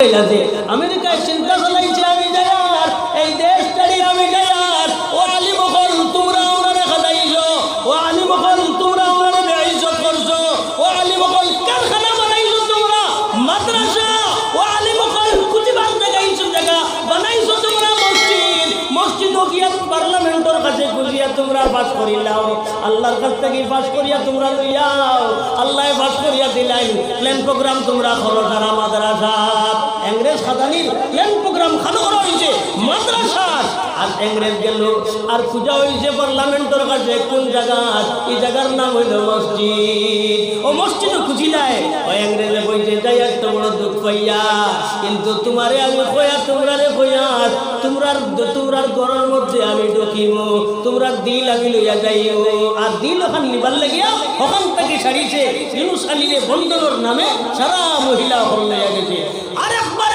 আমেরিকায় চিন্তা চালাইছে আমি যাইয়ার এই দেশ ছাড়ি আমি যাইয়ার ও আলী বকল তোমরা ওনারে খাদাইছো ও আলী বকল তোমরা ওনারে বেইজ্জত করছো ও আলী বকল কারখানা বানাইছো তোমরা মাদ্রাসা ও আলী বকল কুতিবার জায়গাইছো জায়গা বানাইছো তোমরা মসজিদ গিয়া পার্লামেন্টের কাছে খুঁজিয়া তোমরা পাস করিলাও আল্লাহর কাছ থেকে পাস করিয়া তোমরা লইয়াও আল্লাহ পাস করিয়া দিলাই প্ল্যান প্রোগ্রাম তোমরা করো সারা মাদ্রাসা ইংরেজ খাদানির প্ল্যান প্রোগ্রাম খানো করা হয়েছে মাদ্রাসা আর ইংরেজ গেল আর পূজা হয়েছে পার্লামেন্টের কাছে কোন জায়গা এই জায়গার নাম হইল মসজিদ ও মসজিদও খুঁজিলাই ওই ইংরেজে বইতে যাই একটা বড় দুঃখ পাইয়া কিন্তু তোমারে আমি কইয়া তোমরারে কইয়া তোমরার ঘরের মধ্যে আমি ঢুকিব তোমরার দিল আমি লইয়া যাইব আর দিল ওখান নিবার লাগিয়া ওখান থেকে ছাড়িছে ইউনুস আলীরে বন্দরের নামে সারা মহিলা হল লইয়া গেছে আরেকবার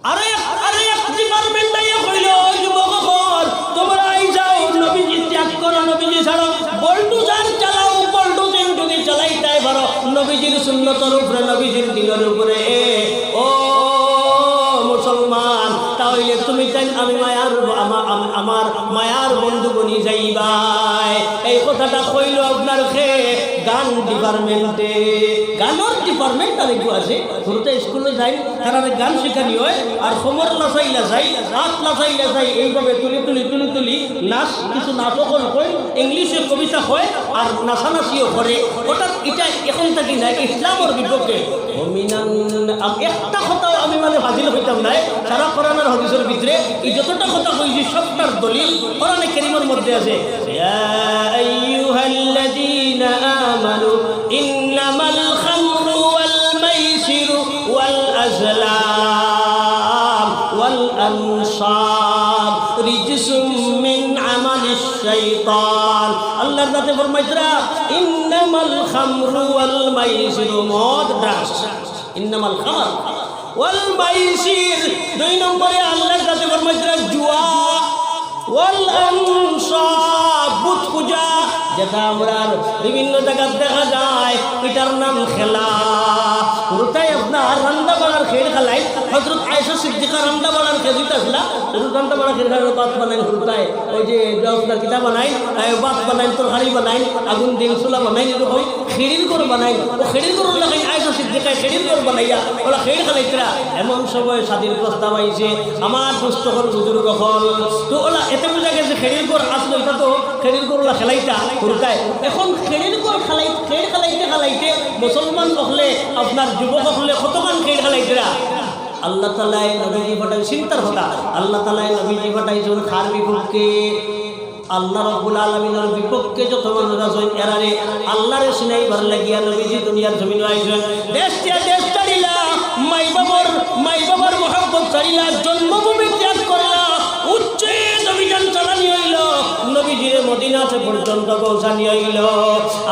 আরেক ডিপার্টমেন্ট আইয়া কইল যুবকগণ তোমরা আই যাও নবীজি ত্যাগ করো নবীজি ছাড়ো বল্টুজার চালাও বল্টুজিন যদি চালাইতে পারো নবীজির সুন্নতের উপরে নবীজির দিনের উপরে ও মুসলমান তাহলে তুমি তাই আমি আমার মায়ার বন্ধু বনি যাইবাই এই কথাটা কইল আপনার গান ডিপার্টমেন্টে গানের ডিপার্টমেন্ট আর একটু আছে ঘুরতে স্কুলে যাই তারা গান শেখানি হয় আর কোমর লাসাইলা যাই হাত লাসাইলা যাই এইভাবে তুলি নাচ কিছু নাটকও হয় ইংলিশে কবিতা হয় আর নাচানাচিও করে ওটা এটা এখন থাকি নাই ইসলামের বিপক্ষে একটা কথাও আমি মানে হাজির হইতাম নাই সারা কোরআনের হাদিসের ভিতরে এই যতটা কথা কইছি সবটার দলিল কোরআনে কারীমের মধ্যে আছে ইয়া আইয়ুহাল্লাযীনা আমানু ইন্নামাল খামরু ওয়াল মাইসিরু ওয়াল আজলাম ওয়াল আনসাব রিজসুম মিন আমালিশ শাইতান আল্লাহর নামে ফরমাইতরা ইন্নামাল খামরু ওয়াল মাইসিরু মদ ড্রাগস ইন্নামাল খামর ওয়াল মাইসির দুই নম্বরে আল্লাহর কাছে ফরমাইতরা জুয়া ওয়াল আনসাব বুত পূজা যেটা আমরা বিভিন্ন জায়গায় দেখা যায় এটার নাম খেলা পুরোটাই আপনার রান্না বাড়ার খেল খেলাই হযরত আয়েশা সিদ্দিকা রান্না বাড়ার খেলিতে আসলা রান্না বাড়া খেল খেলার বাত বানাই পুরোটাই ওই যে আপনার কিতা বানাই বাত বানাই তরকারি বানাই আগুন দিন চুলা বানাই এরকম খেড়ির করে বানাই ও খেড়ির করে লাগাই আয়েশা সিদ্দিকায় খেড়ির করে বানাইয়া ওরা খেল খেলাইতরা এমন সময় স্বাধীন প্রস্তাব আইছে আমার দুস্থ হল বুজুর্গ হল তো ওলা এতে বোঝা গেছে খেড়ির করে আসলো এটা তো খেড়ির করে খেলাইতা পুরোটাই এখন খেড়ির করে খেলাইতে মুসলমান হলে আপনার যুবক হলে কতক্ষণ খেল খেলাইতরা আল্লাহ তাআলা নবীজি পাঠাই চিন্তার কথা আল্লাহ তাআলা নবীজি পাঠাইছেন খার বিপক্ষে আল্লাহ রাব্বুল আলামিনের বিপক্ষে যত মানুষ আছে এরারে আল্লাহরে শুনাইবার লাগিয়া নবীজি দুনিয়ার জমিনে আইছেন দেশ ছাড়িলা মাই বাবার মহব্বত ছাড়িলা জন্মভূমি ত্যাগ করলা উচ্চ অভিযান চালানি হইল নবীজির মদিনাতে পর্যন্ত পৌঁছানি হইল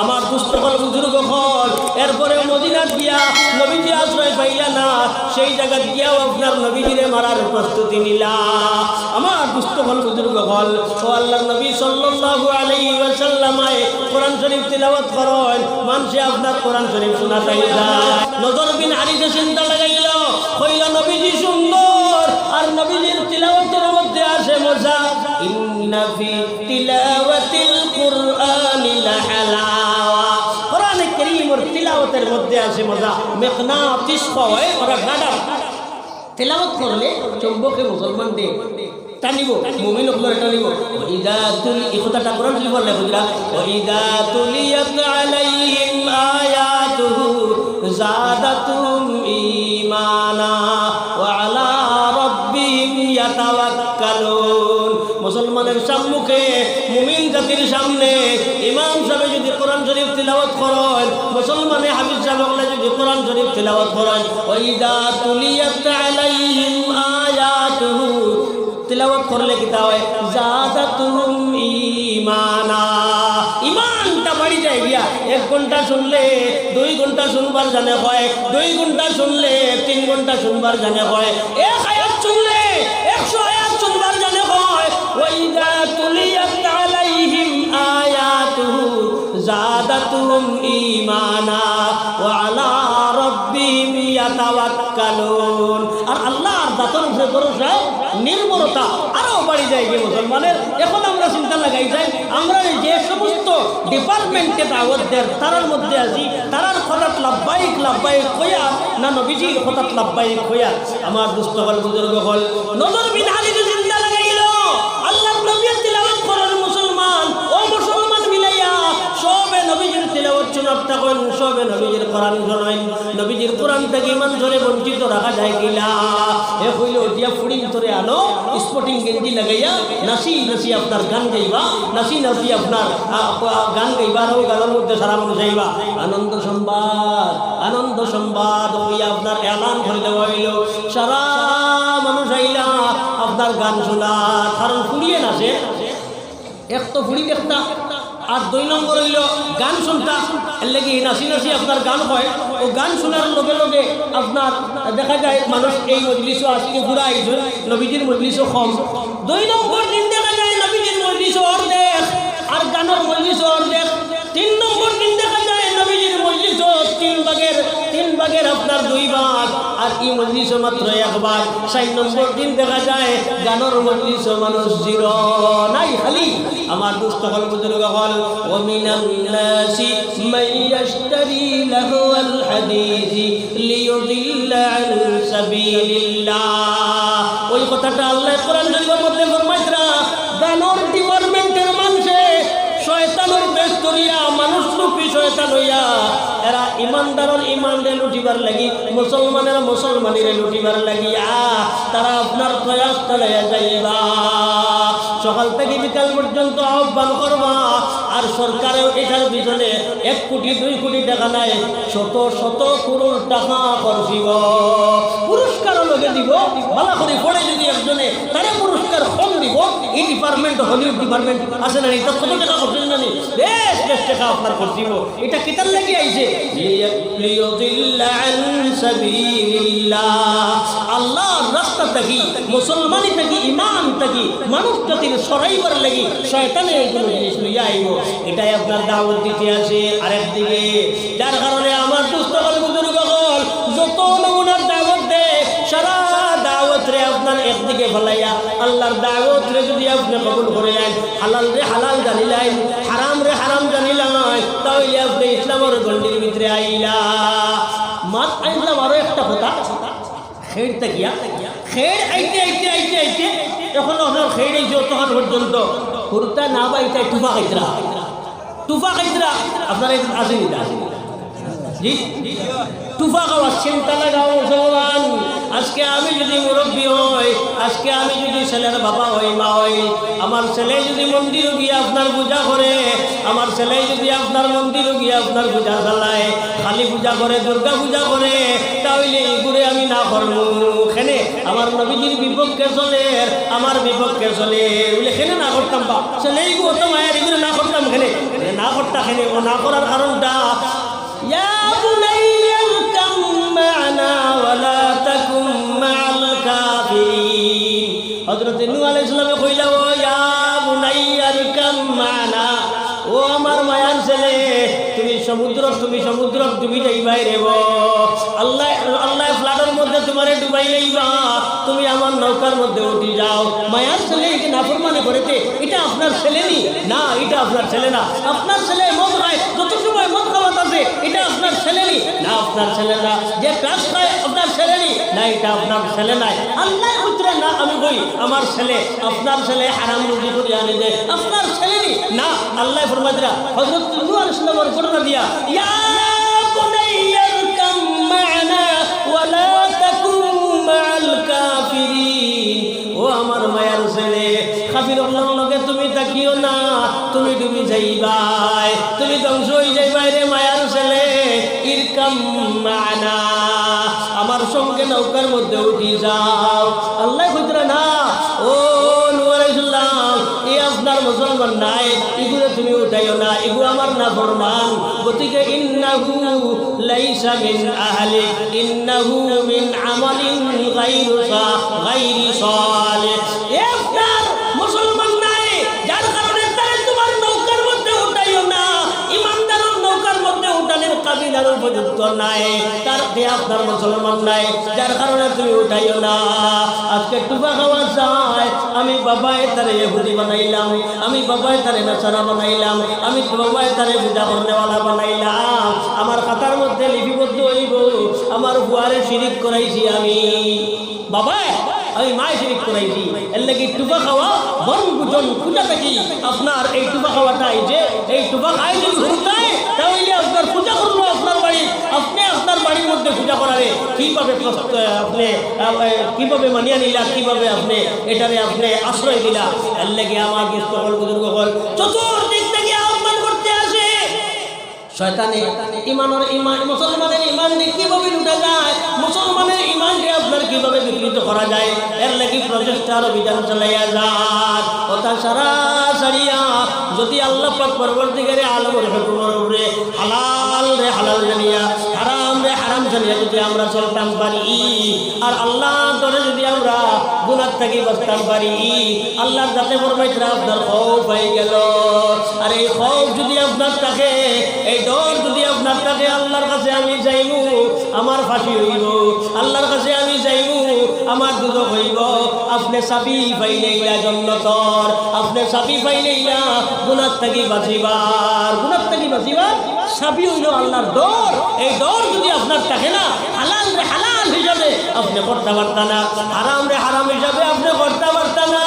আমার দুস্থকল বুজুর্গ হল এরপরে মদিনাত গিয়া নবীজি আশ্রয় পাইলা না সেই জায়গা গিয়াও আপনার নবীজিরে মারার প্রস্তুতি নিলা আমার দুস্থকল বুজুর্গ হল ও আল্লাহর নবী সাল্লাল্লাহু আলাইহি ওয়াসাল্লাম কোরআন শরীফ তিলাওয়াত করেন মানুষে আপনার কোরআন শরীফ শোনাতাই যায় নজর বিন হারিসে চিন্তা লাগাইল কইল নবীজি সুন্দর আর নবীজির তিলাওয়াতের মধ্যে আছে মজা ইন্না ফি তিলাওয়াতিল কুরআনি লাহালাওয়া কোরআনে কারীমের তিলাওয়াতের মধ্যে আছে মজা মেকনাতিস হয় ওরা গাডা তিলাওয়াত করলে চুম্বকে মুসলমান দে টানিব মুমিন হলো টানিব ইদা তুল এই কথাটা কোরআন শরীফ বলে বুঝলা ইদা তুলিয়াত আলাইহিম আয়াতুহু যাদাতুহুম ঈমানা ওয়া আলা রাব্বিহিম ইয়াতাওয়াক্কালুন মুসলমানের সম্মুখে মুমিন জাতির সামনে ইমাম সাহেব যদি কোরআন শরীফ তিলাওয়াত করেন মুসলমানে হাফিজ সাহেব যদি কোরআন শরীফ তিলাওয়াত করেন ওয়াইদা তুলিয়াত আলাইহিম আয়াতুহু তিলাওয়াত করলে কি তা হয় যাদাতুহুম ঈমানা ঈমানটা বাড়ি যায় গিয়া 1 ঘন্টা শুনলে 2 ঘন্টা শুনবার জানে হয় 2 ঘন্টা শুনলে 3 ঘন্টা শুনবার জানে হয় এক আয়াত শুনলে 100 আয়াত শুনবার জানে হয় ওয়াইদা তুলিয়াত আলাইহিম আয়াতুহু যাদাতুহুম ঈমানা ওয়া আলা রাব্বিহিম ইয়াতাওয়াক্কালুন। আর আল্লাহর জাতের উপরে ভরসা নির্ভরতা আরো বাড়ি যায় যে মুসলমানের। এখন আমরা চিন্তা লাগাই যাই আমরা যে সমস্ত ডিপার্টমেন্টে দাওয়াত দেন তার মধ্যে আছি, তারার হঠাৎ লাভবাহিক লাভবাহিক হইয়া না নবীজির হঠাৎ লাভবাহিক হইয়া। আমার দুস্থ হল বুজুর্গ হল নজর বিধানিত চিন্তা লাগাইল আল্লাহর নবীর তিলাওয়াত করার মুসলমান ও মুসলমান মিলাইয়া সবে নবীজির তিলাওয়াত শোনাটা করেন, সবে নবীজির কোরআন শোনেন। নবীজির কোরআন থেকে ইমান ধরে বঞ্চিত রাখা যায় কিনা? এ হইল দিয়া ফুড়িং ধরে আনো স্পোর্টিং গেঞ্জি লাগাইয়া নাচি নাচি আপনার গান গাইবা, নাচি নাচি আপনার গান গাইবা, ওই গানের মধ্যে সারা মানুষ যাইবা। আনন্দ সংবাদ, আনন্দ সংবাদ হইয়া আপনার এলান করে দেওয়া হইল, সারা মানুষ আইলা আপনার গান শোনা। কারণ ফুড়িয়ে নাচে এক তো ফুড়ি দেখতা, আর 2 নম্বর হইল গান শুনতা। এর লেগে নাচি নাচি আপনার গান হয়। ও গান শোনার লগে লগে আপনার দেখা যায় মানুষ এই মজলিসও আজকে ঘুরা আইছে, নবীজির মজলিসও কম। 2 নম্বর দিন দেখা যায় নবীজির মজলিসও অর্ধেক আর গানের মজলিসও অর্ধেক। 3 নম্বর দিন দেখা যায় নবীজির মজলিসও 3 ভাগের আপনার 2 ভাগ, আর এই মজলিসও মাত্র 1 ভাগ। 4 নম্বর দিন দেখা যায় গানের মজলিসও মানুষ 0 নাই, খালি। আমার দুস্থ হল বুজুর্গ হল ওমিনান নাসি মাইয়াশতারি লাহওয়াল হাদিসি লিয়ুদিল্লা আন সাবিলিল্লাহ। ওই কথাটা আল্লাহ কোরআন শরীফের মধ্যে ফরমাইতরা গানের ডিপার্টমেন্টের মানুষে শয়তানের বেশ করিয়া মানুষ রূপী শয়তান হইয়া এরা ইমানদারের ইমানরে লুটিবার লাগি, মুসলমানের মুসলমানিরে লুটিবার লাগিয়া তারা আপনার প্রয়াস চালাইয়া যাইবা। সকাল থেকে বিকাল পর্যন্ত আহ্বান করবা। আর সরকারেও এটার পিছনে 1 কোটি 2 কোটি টাকা নাই, শত শত করোড় টাকা খরচিব, পুরস্কারও লগে দিব। ভালো করে পড়ে যদি একজনে তারা পুরস্কার কম দিব। এই ডিপার্টমেন্ট হলিউড ডিপার্টমেন্ট আছে না, এটা কত টাকা খরচ জানি, বেশ বেশ টাকা আপনার খরচিব। এটা কেটার লাগি আইছে লিয়ুদিল্লা আন সাবিলিল্লাহ। আল্লাহর রাস্তা থাকি, মুসলমানি থাকি, ইমান থাকি মানুষ জাতির সরাইবার লাগি শয়তানে এইগুলো জিনিস লইয়া আইব। এটাই আপনার দাওয়াত দিতে আসে। আরেকদিকে যার কারণে আমার দুস্থ হল বুজুর্গ হল যত নমুনার দাওয়াত দেয়, সারা দাওয়াত রে আপনার একদিকে ফেলাইয়া আল্লাহর দাওয়াত রে যদি আপনি কবুল করে নেন, হালাল রে হালাল জানিলেন, হারাম রে হারাম জানিলেন, তাহলে আপনি ইসলামের গণ্ডির ভিতরে আইলা। মাত আইলাম আরো একটা কথা, খেড় থাকিয়া খেড় আইতে আইতে আইতে আইতে এখন আপনার খেড় আইছে তখন পর্যন্ত হুরতা না বাইতে টুফা খাইতরা, টুফা খাইতরা আপনার আসেনি না জি টুফা খাওয়া চিন্তা লাগাও মুসলমান। আজকে আমি যদি মুরব্বী হই, আজকে আমি যদি ছেলের বাবা হই, মা হই, আমার ছেলে যদি মন্দিরে গিয়ে আপনার পূজা করে, আমার ছেলে যদি আপনার মন্দিরে গিয়ে আপনার পূজা চালায়, কালী পূজা করে, দুর্গা পূজা করে, তাহলে এগুলো আমি না করবো। খেনে আমার নবীজির বিপক্ষে চলে, আমার বিপক্ষে চলে বলে খেনে না করতাম, বা ছেলে এগুলো তো মায়ের এগুলো না করতাম, খেনে না করতাম। খেনে ও না করার কারণটা হযরত নূহ আলাইহিস সালামে কইলা ও ইয়া বুনাইয়া রকাম মানা, ও আমার মায়ার ছেলে তুমি সমুদ্র ডুবি যাইবা রে। আল্লাহ আল্লাহ ফ্লাডের মধ্যে তোমারে ডুবাই লইবা, তুমি আমার নৌকার মধ্যে উঠি যাও। মায়ার ছেলে এই যে নাফরমানি করেছে, এটা আপনার ছেলে নি না, এটা আপনার ছেলে না। আপনার ছেলে মদ খায়, যত সময় মদ খাওয়াত আছে, এটা আপনার ছেলে নি না, আপনার ছেলে না। যে ক্লাস খায় আপনার ছেলে নি না, এটা আপনার ছেলে নাই। আল্লাহ উত্তরে না আমি বই আমার ছেলে, আপনার ছেলে হারাম রুজি করে আনে যে আপনার ছেলে নি না। আল্লাহ ফরমাইরা হযরত নূহ আলাইহিস সালামের ঘটনা দিয়া ইয়া বুনাইয়া রকাম মা'না ওয়া লা তাকুন মা'আল কাফিরিন, ও আমার মায়ার ছেলে কাফির লগে তুমি তাকিও না, তুমি ডুবি যাইবাই, তুমি ধ্বংস হয়ে যাইবাই রে মায়ার ছেলে। ইরকাম মা'না, আমার সঙ্গে নৌকার মধ্যে উঠি যাও। আল্লাহ কইতরা না ও নূহ আলাইহিস সালাম, এই আপনার মুসলমান নাই, এগুলো তুমি উঠাইও না, এগুলো আমার না ফরমান। গতিকে ইন্নাহু লাইসা মিন আহলি, ইন্নাহু মিন আমালিন গায়রি সালিহ। আপনার মুসলমান নাই, যার কারণে তারে তোমার নৌকার মধ্যে উঠাইও না। ইমানদারের নৌকার মধ্যে উঠানের কাবিলা তার উপযুক্ত নাই, তার দেহ আপনার মুসলমান নাই, যার কারণে তুমি উঠাইও না। আজকে টুপা খাওয়া যায়, আমি বাবায় তারে ইহুদি বানাইলাম, আমি বাবায় তারে নাসারা বানাইলাম, আমি বাবায় তারে পূজা করনেওয়ালা বানাইলাম, আমার খাতার মধ্যে লিপিবদ্ধ হইব আমার বুয়ারে শিরিক করাইছি আমি বাবায়, আমি মায় শিরিক করাইছি। এর লাগি টুপা খাওয়া বন বুজন পূজা থাকি আপনার এই টুপা খাওয়াটাই যে এই টুপা খাই যদি ঘুরতায় তাহলে আপনার পূজা করলো আপনার বাড়ি, আপনি আপনার বাড়ির মধ্যে পূজা করাবে কিভাবে আপনি কিভাবে মানিয়ে নিলা, কিভাবে আপনি এটারে আপনি আশ্রয় দিলা। এর লাগি আমার সকল বুজুর্গ হল চতুর্দিক থেকে আহ্বান করতে আসে শয়তানে ইমানের ইমান, মুসলমানের ইমান দিয়ে কিভাবে লুটা যায়, মুসলমানের ইমানকে আপনার কিভাবে বিকৃত করা যায়, এর লাগি প্রচেষ্টার অভিযান চালাইয়া যান। কথা সারা সারিয়া যদি আল্লাহ পাক পরবর্তীকারে আলমের হুকুমের উপরে হালাল রে হালাল জানিয়া হারাম রে হারাম জানিয়া যদি আমরা চলতাম পারি, আর আল্লাহ ধরে যদি আমরা গুনাহ থেকে বাঁচতাম পারি, আল্লাহর যাতে ফরমাইতরা আপনার খৌফ হয়ে গেল। আর এই খৌফ যদি আপনার থাকে, এই ডর যদি আপনার থাকে, আল্লাহর কাছে আমি যাইমু আমার ফাঁসি হইব, আল্লাহর কাছে আমি যাইমু আমার দুদক হইব। আপনি চাবি পাইলেইলা জন্নতর, আপনি চাবি পাইলেইলা গুনাহ থেকে বাঁচিবার, গুনাহ থেকে বাঁচিবার চাবি হইল আল্লাহর ডর। এই ডর যদি আপনার থাকে না, হালাল রে হালাল হিসাবে আপনি করতে পারতা না, হারাম রে হারাম হিসাবে আপনি করতে পারতা না।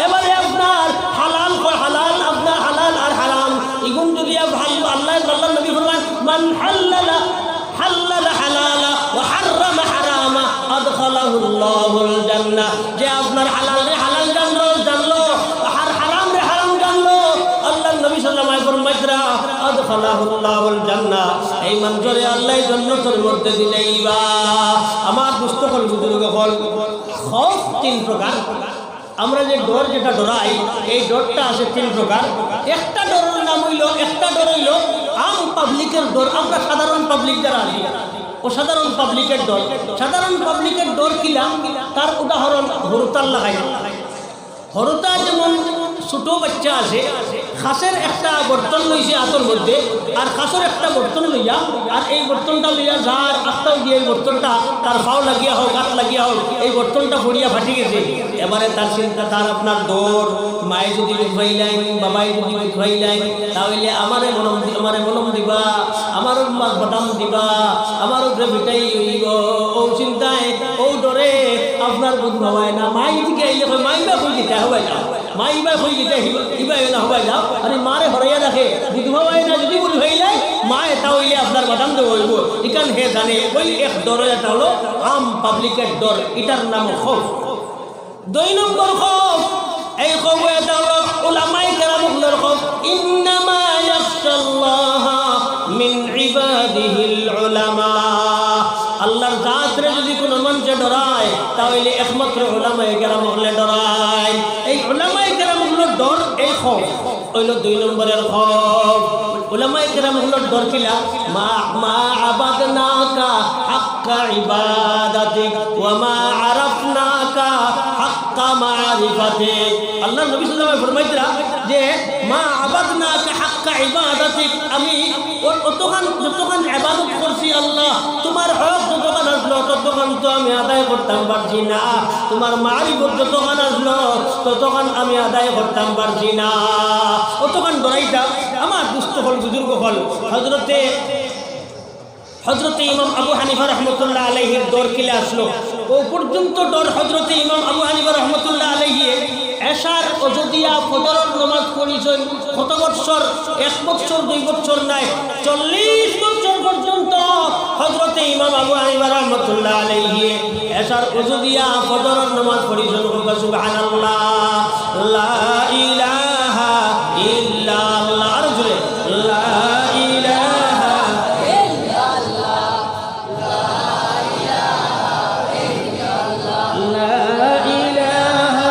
এবারে আপনার হালাল হালাল, আপনার হালাল আর হারাম এগুন যদি আল্লাহ নবী ফরমান মান হাল্লালা হাল্লালা হালালা ওয়া হাররামা হারামা আদখালাহুল্লাহুল জান্নাহ, যে আপনার হালাল রে হালাল জানলো আর হারাম রে হারাম জানলো, আল্লাহ নবী সাল্লাল্লাহু আলাইহি ওয়াসাল্লাম ফরমাইতরা আদখালাহুল্লাহুল জান্নাহ, এই মঞ্জরে আল্লাহ জান্নাতের মধ্যে দিলেইবা। আমার দুস্থ হল বুজুর্গ হল খৌফ তিন প্রকার। আমরা যে ডর যেটা ডরাই, এই ডরটা আছে তিন প্রকার। একটা ডরের নাম হইল, একটা ডর হইল আম পাবলিকের ডর, আমরা সাধারণ পাবলিক যারা আছি ও সাধারণ পাবলিকের ডর। সাধারণ পাবলিকের ডর কিলা, তার উদাহরণ হরতাল লাগাই। হরতা যেমন ছোট বাচ্চা আছে, খাসের একটা বর্তন লইছে হাতের মধ্যে, আর খাসের একটা বর্তন লইয়া, আর এই বর্তনটা লইয়া যার আস্তাও দিয়ে এই বর্তনটা তার পাও লাগিয়া হোক হাত লাগিয়া হোক এই বর্তনটা ফড়িয়া ফাটি গেছে। এবারে তার চিন্তা, তার আপনার দৌড়, মায়ে যদি বুঝাইলেন, বাবাই যদি বুঝাইলেন, তাহলে আমারে মলম দিবা, আমার বাদাম দিবা, আমার উপরে বিটাই হইব, ও চিন্তায় ও ডরে আপনার বুধ ভাবায় না। মাই দিকে আইলে মাইবা কই দিতে হবাই যাও, মাইবা কই দিতে ইবাই না হবাই যাও, আরে মারে হরাইয়া রাখে বুধ ভাবায় না, যদি বুধ হইলে মায়ে তাহলে আপনার বাদাম দেব হইব। এখান হে জানে ওই এক ডরে এটা হলো আম পাবলিকের ডর, এটার নাম খৌফ। দুই নম্বর খৌফ, এই খৌফ এটা হলো উলামায়ে কেরামের খৌফ। ইন্নামা ইয়াখশাল্লাহ মিন ইবাদিহিল উলামা, আল্লাহর জাতরে যদি কোনো মানুষে ডরায় তাহলে একমাত্র উলামায়ে কেরাম হলে ডরায়। এই উলামায়ে কেরাম হলো ডর, এই খৌফ হইল দুই নম্বরের খৌফ। উলামায়ে কেরাম হলো ডর কিলা, মা আবাদনাকা হাক্কা ইবাদাতিক ওয়া মা আরাফনাকা হাক্কা মারিফাতিক। আল্লাহ নবী সাল্লাল্লাহু আলাইহি ওয়াসাল্লাম ফরমাইতরা যে মা আবাদনাকা হাক্কা ইবাদাতিক, আমি যতক্ষণ ইবাদত করছি আল্লাহ, তোমার হক যতক্ষণ আসলো ততক্ষণ তো আমি আদায় করতাম পারছি না, তোমার মারিফত যতক্ষণ আসলো ততক্ষণ আমি আদায় করতাম পারছি না, অতক্ষণ ডরাইতাম। আমার দুস্থ হল বুজুর্গ হল হজরতে ইমাম আবু হানিফা রহমতুল্লাহ আলাইহির ডর কিলে আসলো। ও পর্যন্ত ডর হজরতে ইমাম আবু হানিফা রহমতুল্লাহ আলাইহি এশার অযোধিয়া ফজরের নামাজ পড়িছেন কত বছর, 1 বছর 2 বছর নাই, 40 বছর পর্যন্ত হযরতে ইমাম আবু হানিফা রাহমাতুল্লাহ আলাইহি এশার অযোধিয়া ফজরের নামাজ পড়িছেন। সুবহানাল্লাহ, লা ইলাহা ইল্লাল্লাহ, আর জোরে লা ইলাহা ইল্লাল্লাহ, লা ইলাহা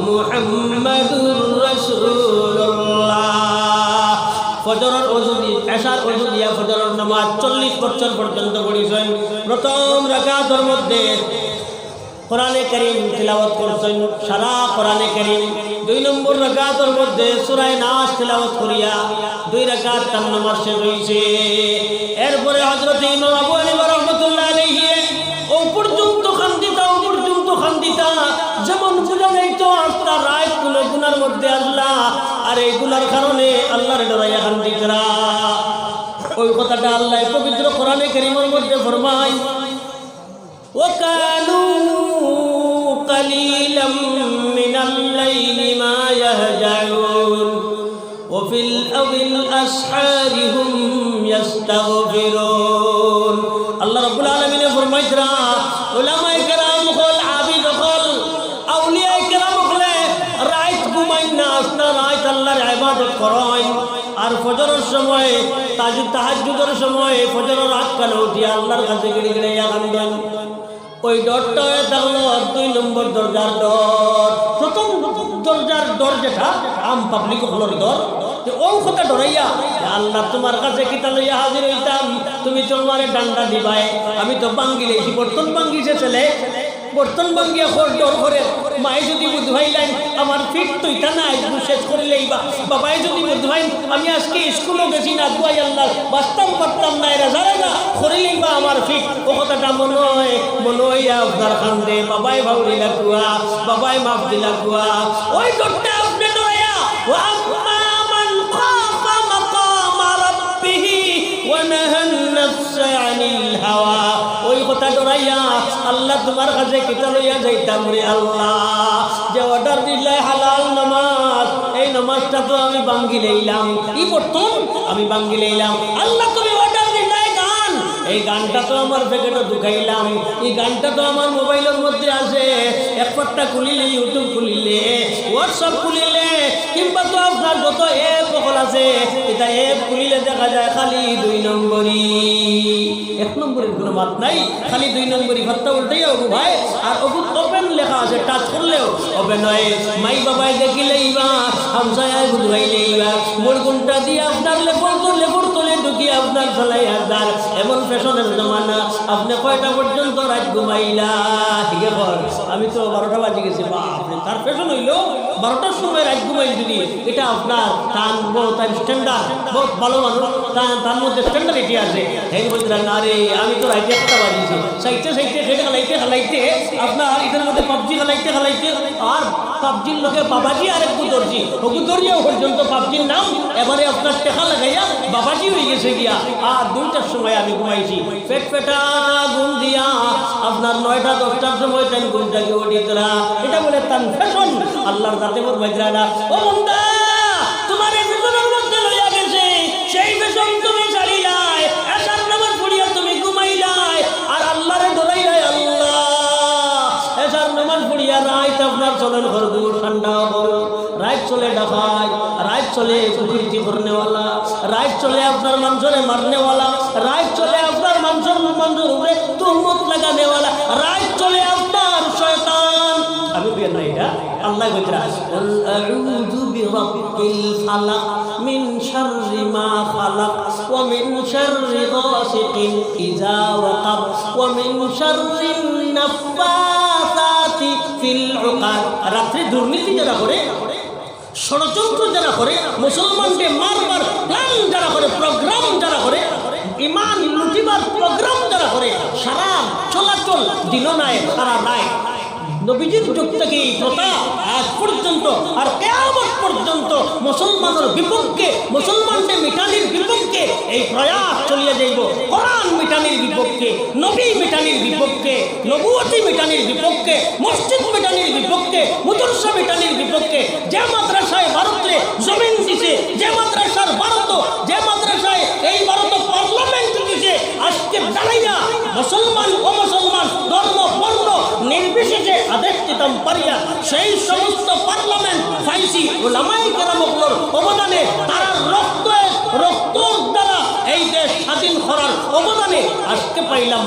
মুহাম্মাদুর রাসূলুল্লাহ। বছর পর্যন্ত পড়িছেন। প্রথম রাকাতের মধ্যে কোরআনে কারীম তিলাওয়াত করছেন, সারা কোরআনে কারীম। 2 নম্বর রাকাতের মধ্যে সূরা নাস তিলাওয়াত করিয়া 2 রাকাত তার নামাজ শেষ হইছে। এরপরে হযরত ইমাম আবু হানিফা রাহমাতুল্লাহ আলাইহি ও পর্যন্ত খান্দিতা যেমন বুঝা যাইতো আস্তা রাত কোন গুনার মধ্যে আল্লাহ, আর এই গুনার কারণে আল্লাহর ডরাইয়া খান্দিতরা। ওই কথাটা আল্লাহ পবিত্র কোরআনে কারীমের মধ্যে ফরমায়, ওয়াকানু قليلا من الليل ما يهجعون وفي الأسحار هم يستغفرون। الله رب العالمين فرماইতরা উলামায়ে কেরাম হল, আবিদ হল, আউলিয়া কেরাম হলে রাত ঘুমাই না, আসনা রাত আল্লাহর ইবাদত করেন। আর ফজরের সময় তাহাজ্জুদের সময় ফজরের রাত কালে উঠিয়া আল্লাহর কাছে গিয়ে গিয়ে কান্দেন। ওই ডরটা থাকলো 2 নম্বর দরজার ডর। প্রথম দরজার ডর যেটা আম পাবলিক হলোর ডর, ও কথা ডরাইয়া আল্লাহ তোমার কাছে কিতা লইয়া হাজির হইতাম, তুমি তোমারে ডান্ডা দিবাই, আমি তো বাঙ্গি লেছি, বর্তন বাঙ্গিছে ছেলে, বর্তন বাঙ্গিয়া ডর করে মায়ে যদি বুঝাইলেন আমার ফিট তো এটা না শেষ করিলেই বা বাবাই যদি বুঝাইন আমি আজকে স্কুলে গেছি না দুয়াই আল্লাহ বাঁচতাম পারতাম না, এরা যারা না করিলেই বা আমার ফিট। ও কথাটা মনে হয় আপনার খান্দে বাবাই ভাউরি লাগুয়া, বাবাই মাফ দিলা গুয়া। ওই ডরটা আপনি ডরাইয়া ওই কথা ডরাইয়া আল্লাহ তোমার কাছে কিতা লইয়া যাইতাম রে আল্লাহ, যে অর্ডার দিলে হালাল নামাজ, এই নামাজটা তো আমি বাঙ্গি লইলাম, ই বর্তন আমি বাঙ্গি লইলাম। আল্লাহ তুমি অর্ডার দিলে গান, এই গানটা তো আমার প্যাকেটে ঢুকাইলাম, এই গানটা তো আমার মোবাইলের মধ্যে আছে, একটা খুলিলে ইউটিউব খুলিলে হোয়াটসঅ্যাপ খুলিলে কিংবা তো আপনার যত অ্যাপ সকল আছে এটা অ্যাপ খুলিলে দেখা যায় খালি 2 নম্বরই, 1 নম্বরের কোনো বাদ নাই, খালি 2 নম্বরই ভাতটা উল্টাই অবু ভাই। আর অবু ওপেন লেখা আছে, টাচ করলেও ওপেন হয়। মাই বাবাই দেখিলেই বা হামসায় বুঝাইলেই বা মোর গুণটা দিয়ে আপনার লেপর তোলে ঢুকিয়ে আপনার চলাই হাজার। এমন ফ্যাশনের জমানা, আপনি কয়টা পর্যন্ত রাত ঘুমাইলা? ঠিক আছে, আমি তো 12টা বাজে গেছি, বা আপনি তার ফ্যাশন হইলো 12টার সময় রাত ঘুমাই, যদি এটা আপনার তার স্ট্যান্ডার্ড বহুত ভালো মানুষ, তার মধ্যে স্ট্যান্ডার্ডিটি আছে। এই বলছিলেন না রে আমি তো রাইতে 1টা বাজিয়েছি, সাইতে সেটা খালাইতে আপনার এটার মধ্যে পাবজি খালাইতে আর পাবজির লোকে বাবাজি আর এক গুদরিয়াও পর্যন্ত পাবজির নাম এবারে আপনার টেকা লাগাইয়া বাবাজি হয়ে গেছে গিয়া। আর 2টার সময় আমি ঘুমাইছি, পেটা ঘুম দিয়া আপনার 9টা 10টার সময় টাইম ঘুমটাকে ওঠিতরা। এটা বলে তার ফ্যাশন। আল্লাহর দাতে মোর বাইজরা না, ও বন্দা তোমার এই ফ্যাশনের মধ্যে লইয়া গেছে, সেই ফ্যাশন তুমি ছাড়িলাই, এসার নামাজ পড়িয়া তুমি ঘুমাইলাই, আর আল্লাহরে ডরাইলাই। আল্লাহ এসার নামাজ পড়িয়া রাত আপনার চলেন ঘরদু ঠান্ডা করো, রাত চলে ডাকাই, রাত চলে কুকুরটি করনেওয়ালা, রাত চলে আপনার মানুষরে মারনেওয়ালা, রাত চলে আপনার মানুষের উপরে তুহমত লাগানেওয়ালা, রাত চলে আপনার শয়তান। আমি বিয়ে নাই এটা আল্লাহ কইরা আউযু বিরাব্বিল ফালাক মিন শাররি মা খালাক ওয়া মিন শাররি গাসিকিন ইযা ওয়াকাব ওয়া মিন শাররিন নাফাসাতি ফিল উকাদ। রাত্রে দুর্নীতি যারা করে, ষড়যন্ত্র যারা করে, মুসলমানকে মারবার প্ল্যান যারা করে, প্রোগ্রাম যারা করে, ইমান লুটিবার প্রোগ্রাম যারা করে, সারা চলাচল দিন নাই সারা নাই। নবীজির যুগ থেকে এই প্রথা আজ পর্যন্ত আর কিয়ামত পর্যন্ত মুসলমানের বিপক্ষে, মুসলমানদের মিটানির বিপক্ষে এই প্রয়াস চলিয়ে যাইব। কোরআন মিটানির বিপক্ষে, নবী মিটানির বিপক্ষে, নবুয়তি মিটানির বিপক্ষে, মসজিদ মিটানির বিপক্ষে, মুদরসা মিটানির বিপক্ষে। যে মাদ্রাসায় ভারতে জমিন দিছে, যে মাদ্রাসার ভারত, যে মাদ্রাসায় এই ভারত পার্লামেন্ট দিছে, আজকে দাঁড়াইয়া মুসলমান ও মুসলমান ধর্ম বর্ণ নির্বিশেষে আদেশ দিতাম পারিয়া সেই সমস্ত পার্লামেন্ট ফাইসি ওলামায়ে কেরামগুলোর অবদানে, তারা রক্তর দ্বারা এই দেশ স্বাধীন করার অবদানে আজকে পাইলাম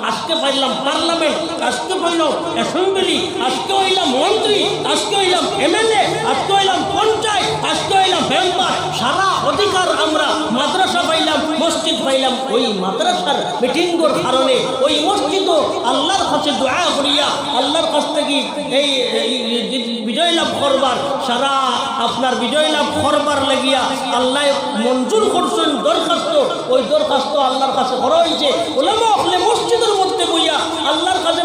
আজকে পাইলাম পার্লামেন্ট, আজকে পাইলাম অ্যাসেম্বলি, আজকে হইলাম মন্ত্রী, আজকে হইলাম এমএলএ, আজকে হইলাম পঞ্চায়েত। আজকে হইলাম মেম্বার, সারা অধিকার আমরা মাদ্রাসা পাইলাম, মসজিদ পাইলাম। ওই মাদ্রাসার মিটিংয়ের কারণে ওই মসজিদও আল্লাহর কাছে দোয়া করিয়া আল্লাহর কাছ থেকে এই বিজয় লাভ করবার, সারা আপনার বিজয় লাভ করবার লাগিয়া আল্লাহ মঞ্জুর করছেন দরখাস্ত। ওই দরখাস্ত আল্লাহর কাছে করা হয়েছে। ওলামা হলে মসজিদের মধ্যে বইয়া আল্লাহর কাছে